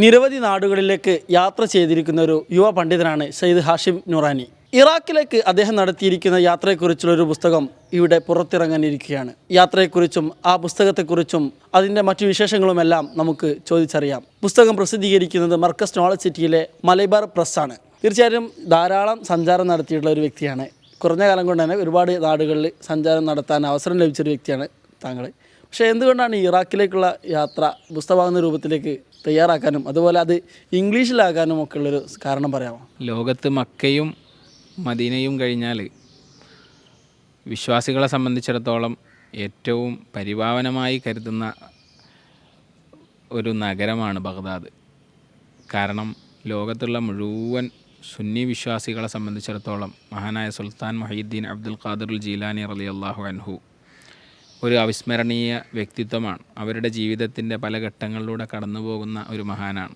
നിരവധി നാടുകളിലേക്ക് യാത്ര ചെയ്തിരിക്കുന്ന ഒരു യുവ പണ്ഡിതനാണ് സയ്യിദ് ഹാഷിം നൂറാനി. ഇറാഖിലേക്ക് അദ്ദേഹം നടത്തിയിരിക്കുന്ന യാത്രയെക്കുറിച്ചുള്ളൊരു പുസ്തകം ഇവിടെ പുറത്തിറങ്ങാനിരിക്കുകയാണ്. യാത്രയെക്കുറിച്ചും ആ പുസ്തകത്തെക്കുറിച്ചും അതിൻ്റെ മറ്റു വിശേഷങ്ങളുമെല്ലാം നമുക്ക് ചോദിച്ചറിയാം. പുസ്തകം പ്രസിദ്ധീകരിക്കുന്നത് മർക്കസ് നോളജ് സിറ്റിയിലെ മലബാർ പ്രസ്സാണ്. തീർച്ചയായും ധാരാളം സഞ്ചാരം നടത്തിയിട്ടുള്ള ഒരു വ്യക്തിയാണ്. കുറഞ്ഞ കാലം കൊണ്ട് തന്നെ ഒരുപാട് നാടുകളിൽ സഞ്ചാരം നടത്താൻ അവസരം ലഭിച്ചൊരു വ്യക്തിയാണ് താങ്കൾ. പക്ഷേ എന്തുകൊണ്ടാണ് ഇറാഖിലേക്കുള്ള യാത്ര പുസ്തകമാകുന്ന രൂപത്തിലേക്ക് തയ്യാറാക്കാനും അതുപോലെ അത് ഇംഗ്ലീഷിലാക്കാനും ഒക്കെ ഉള്ളൊരു കാരണം പറയാമോ? ലോകത്ത് മക്കയും മദീനയും കഴിഞ്ഞാൽ വിശ്വാസികളെ സംബന്ധിച്ചിടത്തോളം ഏറ്റവും പരിപാവനമായി കരുതുന്ന ഒരു നഗരമാണ് ബഗ്ദാദ്. കാരണം ലോകത്തുള്ള മുഴുവൻ സുന്നി വിശ്വാസികളെ സംബന്ധിച്ചിടത്തോളം മഹാനായ സുൽത്താൻ മുഹീദ്ദീൻ അബ്ദുൽ ഖാദിർ ജീലാനി റളിയല്ലാഹു അൻഹു ഒരു അവിസ്മരണീയ വ്യക്തിത്വമാണ്. അവരുടെ ജീവിതത്തിൻ്റെ പല ഘട്ടങ്ങളിലൂടെ കടന്നു പോകുന്ന ഒരു മഹാനാണ്.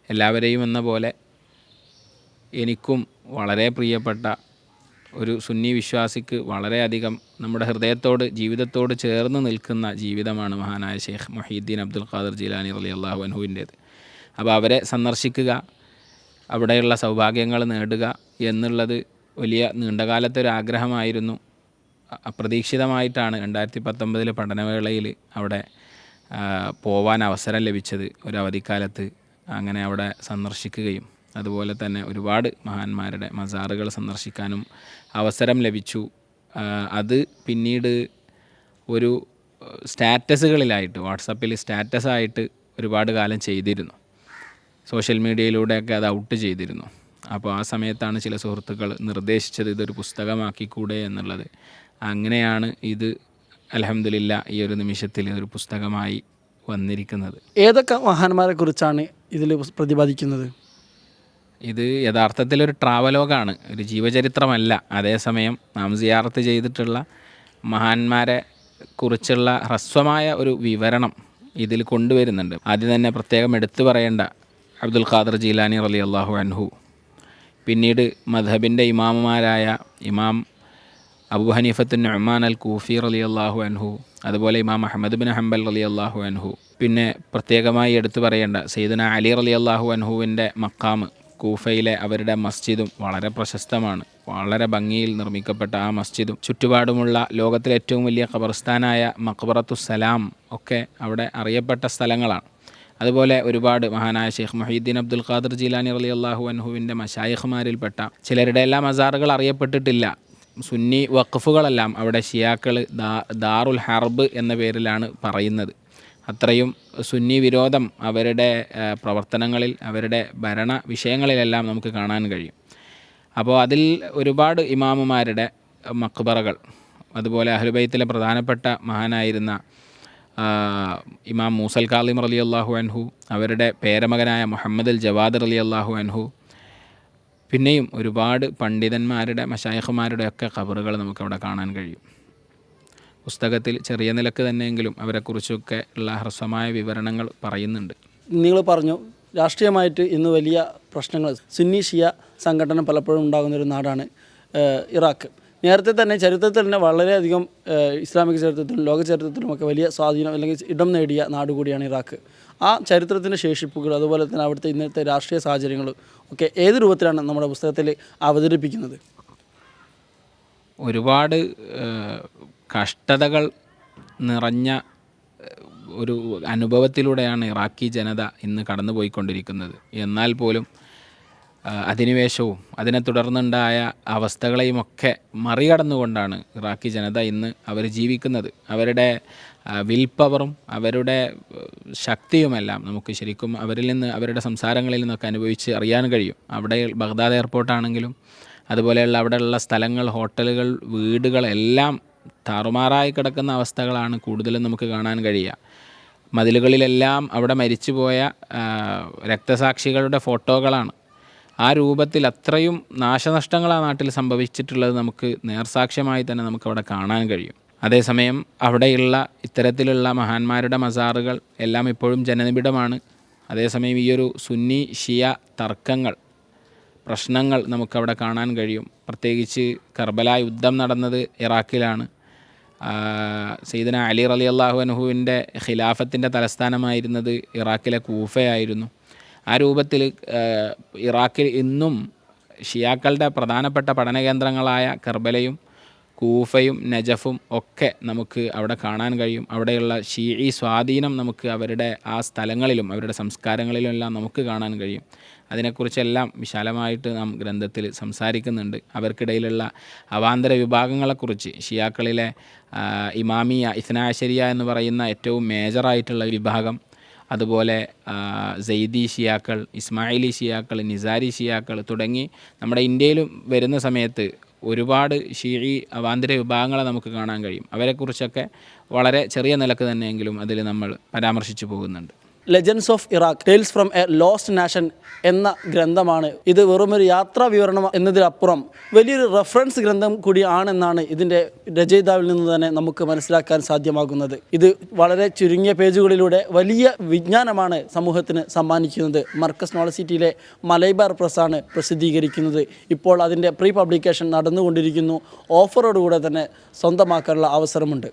എല്ലാവരെയും എന്ന പോലെ എനിക്കും വളരെ പ്രിയപ്പെട്ട ഒരു സുന്നി വിശ്വാസിക്ക് വളരെയധികം നമ്മുടെ ഹൃദയത്തോട് ജീവിതത്തോട് ചേർന്ന് നിൽക്കുന്ന ജീവിതമാണ് മഹാനായ ഷെയ്ഖ് മുഹീദ്ദീൻ അബ്ദുൽ ഖാദിർ ജീലാനി റളിയല്ലാഹു അൻഹുവിൻ്റേത്. അപ്പോൾ അവരെ സന്ദർശിക്കുക, അവിടെയുള്ള സൗഭാഗ്യങ്ങൾ നേടുക എന്നുള്ളത് വലിയ നീണ്ടകാലത്തെ ഒരു ആഗ്രഹമായിരുന്നു. അപ്രതീക്ഷിതമായിട്ടാണ് 2019 പഠനവേളയിൽ അവിടെ പോവാൻ അവസരം ലഭിച്ചത്. ഒരു അവധിക്കാലത്ത് അങ്ങനെ അവിടെ സന്ദർശിക്കുകയും അതുപോലെ തന്നെ ഒരുപാട് മഹാന്മാരുടെ മസാറുകൾ സന്ദർശിക്കാനും അവസരം ലഭിച്ചു. അത് പിന്നീട് ഒരു സ്റ്റാറ്റസുകളിലായിട്ട് വാട്സപ്പിൽ സ്റ്റാറ്റസായിട്ട് ഒരുപാട് കാലം ചെയ്തിരുന്നു. സോഷ്യൽ മീഡിയയിലൂടെയൊക്കെ അത് ഔട്ട് ചെയ്തിരുന്നു. അപ്പോൾ ആ സമയത്താണ് ചില സുഹൃത്തുക്കൾ നിർദ്ദേശിച്ചത് ഇതൊരു പുസ്തകമാക്കിക്കൂടെ എന്നുള്ളത്. അങ്ങനെയാണ് ഇത് അൽഹംദുലില്ലാ ഈ ഒരു നിമിഷത്തിൽ ഒരു പുസ്തകമായി വന്നിരിക്കുന്നത്. ഏതൊക്കെ മഹാന്മാരെ കുറിച്ചാണ് ഇതിൽ പ്രതിപാദിക്കുന്നത്? ഇത് യഥാർത്ഥത്തിലൊരു ട്രാവലോഗാണ്, ഒരു ജീവചരിത്രമല്ല. അതേസമയം നാം സിയാറത്ത് ചെയ്തിട്ടുള്ള മഹാന്മാരെ കുറിച്ചുള്ള ഹ്രസ്വമായ ഒരു വിവരണം ഇതിൽ കൊണ്ടുവരുന്നുണ്ട്. ആദ്യം തന്നെ പ്രത്യേകം എടുത്തു പറയേണ്ട അബ്ദുൽ ഖാദിർ ജീലാനി റളിയല്ലാഹു അൻഹു, പിന്നീട് മദ്ഹബിൻ്റെ ഇമാമുമാരായ ഇമാം അബൂ ഹനീഫത്തുൻ നുഅ്മാൻ അൽ കൂഫി റളിയല്ലാഹു അൻഹു, അതുപോലെ ഇമാം അഹ്മദ് ബിൻ ഹംബൽ റളിയല്ലാഹു അൻഹു, പിന്നെ പ്രത്യേകമായി എടുത്തു പറയേണ്ട സയ്യിദുന അലി റളിയല്ലാഹു അൻഹുവിൻ്റെ മഖാം കൂഫയിലെ അവരുടെ മസ്ജിദും വളരെ പ്രശസ്തമാണ്. വളരെ ഭംഗിയിൽ നിർമ്മിക്കപ്പെട്ട ആ മസ്ജിദും ചുറ്റുപാടുമുള്ള ലോകത്തിലെ ഏറ്റവും വലിയ ഖബർസ്ഥാനായ മഖ്ബറത്തുസ് സലാം ഒക്കെ അവിടെ അറിയപ്പെട്ട സ്ഥലങ്ങളാണ്. അതുപോലെ ഒരുപാട് മഹാനായ ഷെയ്ഖ് മുഹീദ്ദീൻ അബ്ദുൽ ഖാദിർ ജീലാനി റളിയല്ലാഹു അൻഹുവിൻ്റെ മശായിഖ്മാരിൽപ്പെട്ട ചിലരുടെ എല്ലാ മസാറുകൾ അറിയപ്പെട്ടിട്ടില്ല. സുന്നി വഖഫുകളെല്ലാം അവിടെ ഷിയാക്കൾ ദാറുൽ ഹർബ് എന്ന പേരിലാണ് പറയുന്നത്. അത്രയും സുന്നി വിരോധം അവരുടെ പ്രവർത്തനങ്ങളിൽ അവരുടെ ഭരണ വിഷയങ്ങളിലെല്ലാം നമുക്ക് കാണാൻ കഴിയും. അപ്പോൾ അതിൽ ഒരുപാട് ഇമാമുമാരുടെ മഖ്ബറകൾ, അതുപോലെ അഹ്ലുബൈത്തിലെ പ്രധാനപ്പെട്ട മഹാനായിരുന്ന ഇമാം മൂസൽ കാളിം റളിയല്ലാഹു അൻഹു, അവരുടെ പേരമകനായ മുഹമ്മദ് അൽ ജവാദ് റളിയല്ലാഹു അൻഹു, പിന്നെയും ഒരുപാട് പണ്ഡിതന്മാരുടെ മശായിഖുമാരുടെ ഒക്കെ ഖബറുകൾ നമുക്കവിടെ കാണാൻ കഴിയും. പുസ്തകത്തിൽ ചെറിയ നിലക്ക് തന്നെയെങ്കിലും അവരെക്കുറിച്ചൊക്കെ ഉള്ള ഹ്രസ്വമായ വിവരണങ്ങൾ പറയുന്നുണ്ട്. നിങ്ങൾ പറഞ്ഞു രാഷ്ട്രീയമായിട്ട് ഇന്ന് വലിയ പ്രശ്നങ്ങൾ, സുന്നി ഷിയ സംഘടന പലപ്പോഴും ഉണ്ടാകുന്നൊരു നാടാണ് ഇറാഖ്. നേരത്തെ തന്നെ ചരിത്രത്തിൽ തന്നെ വളരെയധികം ഇസ്ലാമിക ചരിത്രത്തിലും ലോക ചരിത്രത്തിലുമൊക്കെ വലിയ സ്വാധീനം അല്ലെങ്കിൽ ഇടം നേടിയ നാട് കൂടിയാണ് ഇറാഖ്. ആ ചരിത്രത്തിൻ്റെ ശേഷിപ്പുകൾ അതുപോലെ തന്നെ അവിടുത്തെ ഇന്നത്തെ രാഷ്ട്രീയ സാഹചര്യങ്ങൾ ഒക്കെ ഏത് രൂപത്തിലാണ് നമ്മുടെ പുസ്തകത്തിൽ അവതരിപ്പിക്കുന്നത്? ഒരുപാട് കഷ്ടതകൾ നിറഞ്ഞ ഒരു അനുഭവത്തിലൂടെയാണ് ഇറാഖി ജനത ഇന്ന് കടന്നു പോയിക്കൊണ്ടിരിക്കുന്നത്. എന്നാൽ പോലും അധിനിവേശവും അതിനെ തുടർന്നുണ്ടായ അവസ്ഥകളെയുമൊക്കെ മറികടന്നുകൊണ്ടാണ് ഇറാഖി ജനത ഇന്ന് അവർ ജീവിക്കുന്നത്. അവരുടെ വിൽ പവറും അവരുടെ ശക്തിയുമെല്ലാം നമുക്ക് ശരിക്കും അവരിൽ നിന്ന് അവരുടെ സംസാരങ്ങളിൽ നിന്നൊക്കെ അനുഭവിച്ച് അറിയാൻ കഴിയും. അവിടെ ബഗ്ദാദ് എയർപോർട്ടാണെങ്കിലും അതുപോലെയുള്ള അവിടെയുള്ള സ്ഥലങ്ങൾ, ഹോട്ടലുകൾ, വീടുകളെല്ലാം താറുമാറായി കിടക്കുന്ന അവസ്ഥകളാണ് കൂടുതലും നമുക്ക് കാണാൻ കഴിയുക. മതിലുകളിലെല്ലാം അവിടെ മരിച്ചുപോയ രക്തസാക്ഷികളുടെ ഫോട്ടോകളാണ്. ആ രൂപത്തിൽ അത്രയും നാശനഷ്ടങ്ങൾ ആ നാട്ടിൽ സംഭവിച്ചിട്ടുള്ളത് നമുക്ക് നേർസാക്ഷ്യമായി തന്നെ നമുക്കവിടെ കാണാൻ കഴിയും. അതേസമയം അവിടെയുള്ള ഇത്തരത്തിലുള്ള മഹാന്മാരുടെ മസാറുകൾ എല്ലാം ഇപ്പോഴും ജനനിബിഡമാണ്. അതേസമയം ഈയൊരു സുന്നി ഷിയ തർക്കങ്ങൾ, പ്രശ്നങ്ങൾ നമുക്കവിടെ കാണാൻ കഴിയും. പ്രത്യേകിച്ച് കർബല യുദ്ധം നടന്നത് ഇറാഖിലാണ്. സയ്യിദന അലി റളിയല്ലാഹു അൻഹുവിൻ്റെ ഖിലാഫത്തിൻ്റെ തലസ്ഥാനമായിരുന്നത് ഇറാഖിലെ കൂഫയായിരുന്നു. ആ രൂപത്തിൽ ഇറാഖിൽ ഇന്നും ഷിയാക്കളുടെ പ്രധാനപ്പെട്ട പഠന കേന്ദ്രങ്ങളായ കർബലയും കൂഫയും നജഫും ഒക്കെ നമുക്ക് അവിടെ കാണാൻ കഴിയും. അവിടെയുള്ള ഷീഈ സ്വാധീനം നമുക്ക് അവരുടെ ആ സ്ഥലങ്ങളിലും അവരുടെ സംസ്കാരങ്ങളിലും എല്ലാം നമുക്ക് കാണാൻ കഴിയും. അതിനെക്കുറിച്ചെല്ലാം വിശാലമായിട്ട് നാം ഗ്രന്ഥത്തിൽ സംസാരിക്കുന്നുണ്ട്. അവർക്കിടയിലുള്ള അവാന്തര വിഭാഗങ്ങളെക്കുറിച്ച് ഷിയാക്കളിലെ ഇമാമിയ ഇസ്നാഅശരിയ എന്ന് പറയുന്ന ഏറ്റവും മേജറായിട്ടുള്ള വിഭാഗം, അതുപോലെ സയ്യിദി ഷിയാക്കൾ, ഇസ്മായിലി ഷിയാക്കൾ, നിസാരി ഷിയാക്കൾ തുടങ്ങി നമ്മുടെ ഇന്ത്യയിലും വരുന്ന സമയത്ത് ഒരുപാട് ഷീഈ അവാന്തര വിഭാഗങ്ങളെ നമുക്ക് കാണാൻ കഴിയും. അവരെക്കുറിച്ചൊക്കെ വളരെ ചെറിയ നിലക്ക് തന്നെയെങ്കിലും അതിൽ നമ്മൾ പരാമർശിച്ചു പോകുന്നുണ്ട്. Legends of Iraq tales from A lost nation എന്ന ഗ്രന്ഥമാണ്. ഇത് വെറുമൊരു യാത്രാ വിവരണം എന്നതിലപ്പുറം വലിയൊരു റെഫറൻസ് ഗ്രന്ഥം കൂടി ആണെന്നാണ് ഇതിൻ്റെ രചയിതാവിൽ നിന്ന് തന്നെ നമുക്ക് മനസ്സിലാക്കാൻ സാധ്യമാകുന്നത്. ഇത് വളരെ ചുരുങ്ങിയ പേജുകളിലൂടെ വലിയ വിജ്ഞാനമാണ് സമൂഹത്തിന് സമ്മാനിക്കുന്നത്. മർക്കസ് നോളജ് സിറ്റിയിലെ മലൈബാർ പ്രസ്സാണ് പ്രസിദ്ധീകരിക്കുന്നത്. ഇപ്പോൾ അതിൻ്റെ പ്രീ പബ്ലിക്കേഷൻ നടന്നുകൊണ്ടിരിക്കുന്നു. ഓഫറോടുകൂടെ തന്നെ സ്വന്തമാക്കാനുള്ള അവസരമുണ്ട്.